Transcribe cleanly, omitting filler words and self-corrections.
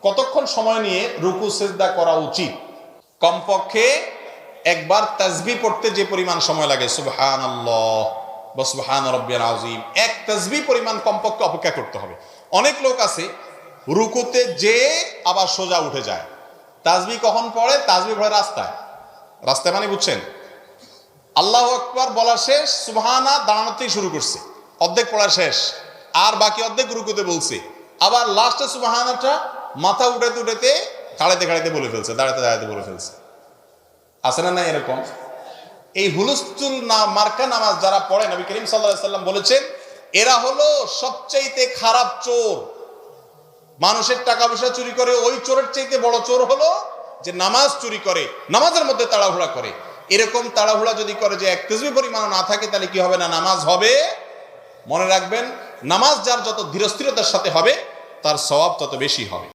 কতক্ষণ সময় নিয়ে রুকু সিজদা করা উচিত? কমপক্ষে একবার তাসবিহ পড়তে যে পরিমাণ সময় লাগে, সুবহানাল্লাহ বা সুবহান রাব্বিয়াল আযীম, এক তাসবিহ পরিমাণ কমপক্ষে অপেক্ষা করতে হবে। অনেক লোক আছে রুকুতে যে আবার সোজা উঠে যায়। তাসবিহ কখন পড়ে? তাসবিহ পড়ে রাস্তায়। রাস্তায় মানে বুঝছেন, আল্লাহু আকবার বলা শেষ, সুবহানা দাঁড়ানোতেই শুরু করছে, অর্ধেক পড়া শেষ, আর বাকি অর্ধেক রুকুতে বলছে, আবার লাস্টে সুবহানাটা মাথা উঠাতে উঠাতে দাঁড়াইতে দাঁড়াইতে বলে ফেলছে, দাঁড়াতে দাঁড়াতে বলে ফেলছে। আছে না নাই এরকম? এই হুলস্থুল না মার্কা নামাজ যারা পড়ে, নবী করিম সাল্লাল্লাহু আলাইহি সাল্লাম বলেছেন এরা হলো সবচাইতে খারাপ চোর। মানুষের টাকা পয়সা চুরি করে ওই চোরের চাইতে বড় চোর হলো যে নামাজ চুরি করে, নামাজের মধ্যে তাড়াহুড়া করে। এরকম তাড়াহুড়া যদি করে যে এক তাসবিহ পরিমাণ না থাকে, তাহলে কি হবে না? নামাজ হবে। মনে রাখবেন, নামাজ যার যত ধীরস্থিরতার সাথে হবে তার সওয়াব তত বেশি হবে।